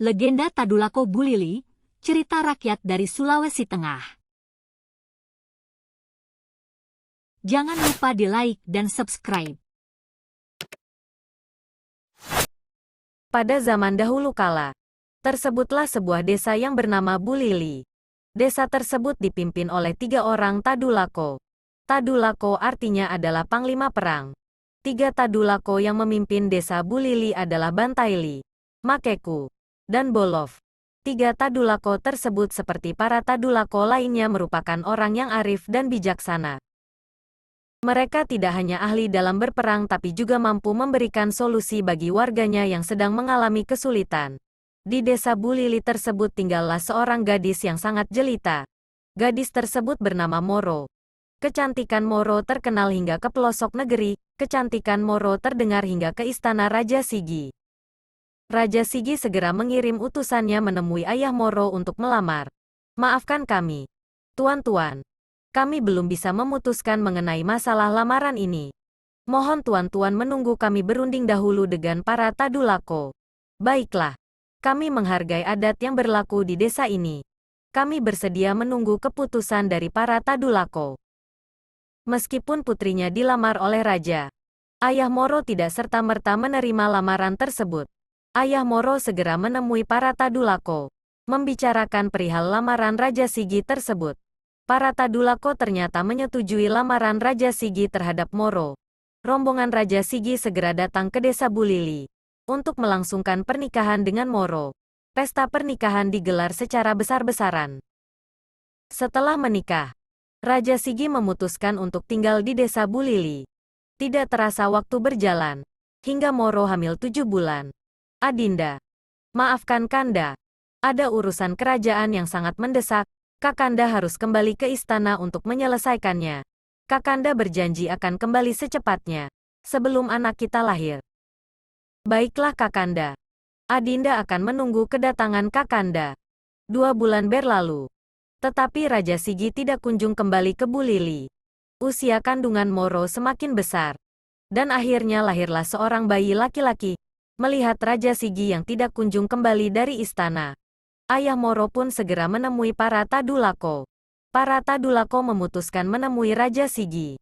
Legenda Tadulako Bulili, cerita rakyat dari Sulawesi Tengah. Jangan lupa di-like dan subscribe. Pada zaman dahulu kala, tersebutlah sebuah desa yang bernama Bulili. Desa tersebut dipimpin oleh 3 orang Tadulako. Tadulako artinya adalah panglima perang. 3 Tadulako yang memimpin desa Bulili adalah Bantaili, Makeku, dan Bolov. 3 Tadulako tersebut seperti para Tadulako lainnya merupakan orang yang arif dan bijaksana. Mereka tidak hanya ahli dalam berperang tapi juga mampu memberikan solusi bagi warganya yang sedang mengalami kesulitan. Di desa Bulili tersebut tinggallah seorang gadis yang sangat jelita. Gadis tersebut bernama Moro. Kecantikan Moro terkenal hingga ke pelosok negeri, kecantikan Moro terdengar hingga ke istana Raja Sigi. Raja Sigi segera mengirim utusannya menemui ayah Moro untuk melamar. Maafkan kami, tuan-tuan. Kami belum bisa memutuskan mengenai masalah lamaran ini. Mohon tuan-tuan menunggu kami berunding dahulu dengan para Tadulako. Baiklah, kami menghargai adat yang berlaku di desa ini. Kami bersedia menunggu keputusan dari para Tadulako. Meskipun putrinya dilamar oleh raja, ayah Moro tidak serta-merta menerima lamaran tersebut. Ayah Moro segera menemui para Tadulako, membicarakan perihal lamaran Raja Sigi tersebut. Para Tadulako ternyata menyetujui lamaran Raja Sigi terhadap Moro. Rombongan Raja Sigi segera datang ke desa Bulili untuk melangsungkan pernikahan dengan Moro. Pesta pernikahan digelar secara besar-besaran. Setelah menikah, Raja Sigi memutuskan untuk tinggal di desa Bulili. Tidak terasa waktu berjalan, hingga Moro hamil 7 bulan. Adinda, maafkan Kanda. Ada urusan kerajaan yang sangat mendesak. Kakanda harus kembali ke istana untuk menyelesaikannya. Kakanda berjanji akan kembali secepatnya, sebelum anak kita lahir. Baiklah Kakanda. Adinda akan menunggu kedatangan Kakanda. 2 bulan berlalu. Tetapi Raja Sigi tidak kunjung kembali ke Bulili. Usia kandungan Moro semakin besar. Dan akhirnya lahirlah seorang bayi laki-laki. Melihat Raja Sigi yang tidak kunjung kembali dari istana, ayah Moro pun segera menemui para Tadulako. Para Tadulako memutuskan menemui Raja Sigi.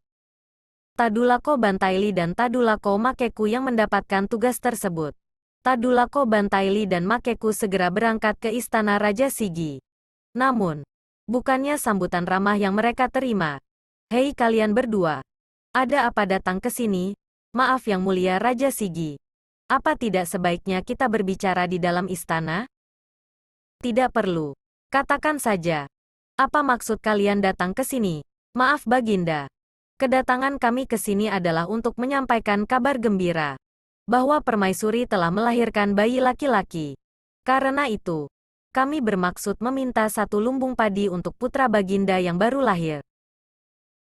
Tadulako Bantaili dan Tadulako Makeku yang mendapatkan tugas tersebut. Tadulako Bantaili dan Makeku segera berangkat ke istana Raja Sigi. Namun, bukannya sambutan ramah yang mereka terima. Hei kalian berdua, ada apa datang ke sini? Maaf yang mulia Raja Sigi. Apa tidak sebaiknya kita berbicara di dalam istana? Tidak perlu. Katakan saja. Apa maksud kalian datang ke sini? Maaf Baginda. Kedatangan kami ke sini adalah untuk menyampaikan kabar gembira. Bahwa Permaisuri telah melahirkan bayi laki-laki. Karena itu, kami bermaksud meminta 1 lumbung padi untuk putra Baginda yang baru lahir.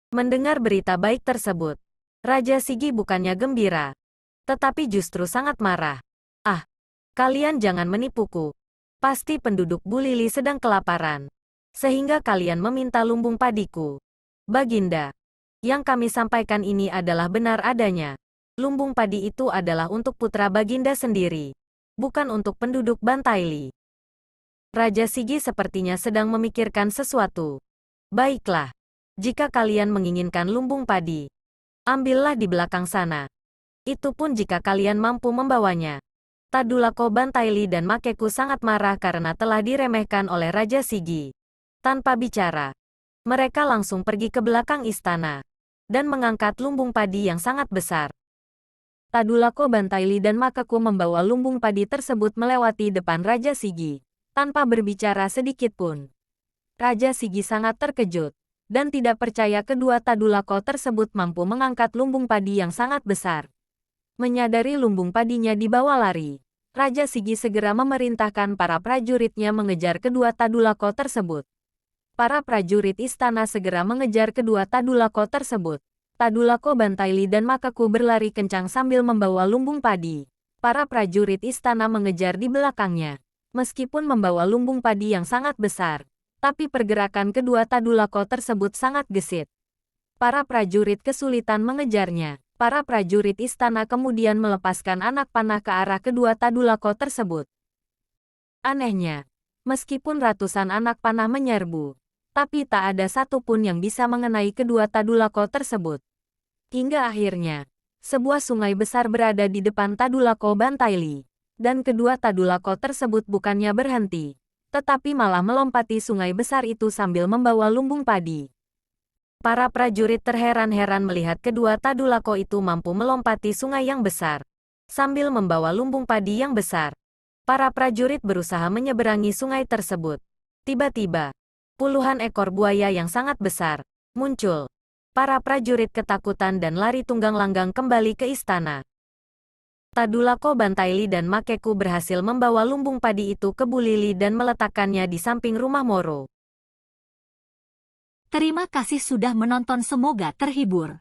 Mendengar berita baik tersebut, Raja Sigi bukannya gembira, tetapi justru sangat marah. Ah, kalian jangan menipuku. Pasti penduduk Bulili sedang kelaparan, sehingga kalian meminta lumbung padiku. Baginda, yang kami sampaikan ini adalah benar adanya. Lumbung padi itu adalah untuk putra Baginda sendiri, bukan untuk penduduk Bantaili. Raja Sigi sepertinya sedang memikirkan sesuatu. Baiklah, jika kalian menginginkan lumbung padi, ambillah di belakang sana. Itu pun jika kalian mampu membawanya. Tadulako Bantaili dan Makeku sangat marah karena telah diremehkan oleh Raja Sigi. Tanpa bicara, mereka langsung pergi ke belakang istana dan mengangkat lumbung padi yang sangat besar. Tadulako Bantaili dan Makeku membawa lumbung padi tersebut melewati depan Raja Sigi, tanpa berbicara sedikit pun. Raja Sigi sangat terkejut dan tidak percaya kedua Tadulako tersebut mampu mengangkat lumbung padi yang sangat besar. Menyadari lumbung padinya dibawa lari, Raja Sigi segera memerintahkan para prajuritnya mengejar kedua Tadulako tersebut. Para prajurit istana segera mengejar kedua Tadulako tersebut. Tadulako Bantaili dan Makeku berlari kencang sambil membawa lumbung padi. Para prajurit istana mengejar di belakangnya. Meskipun membawa lumbung padi yang sangat besar, tapi pergerakan kedua Tadulako tersebut sangat gesit. Para prajurit kesulitan mengejarnya. Para prajurit istana kemudian melepaskan anak panah ke arah kedua Tadulako tersebut. Anehnya, meskipun ratusan anak panah menyerbu, tapi tak ada satupun yang bisa mengenai kedua Tadulako tersebut. Hingga akhirnya, sebuah sungai besar berada di depan Tadulako Bantaili, dan kedua Tadulako tersebut bukannya berhenti, tetapi malah melompati sungai besar itu sambil membawa lumbung padi. Para prajurit terheran-heran melihat kedua Tadulako itu mampu melompati sungai yang besar, sambil membawa lumbung padi yang besar. Para prajurit berusaha menyeberangi sungai tersebut. Tiba-tiba, puluhan ekor buaya yang sangat besar muncul. Para prajurit ketakutan dan lari tunggang langgang kembali ke istana. Tadulako Bantaili dan Makeku berhasil membawa lumbung padi itu ke Bulili dan meletakkannya di samping rumah Moro. Terima kasih sudah menonton, semoga terhibur.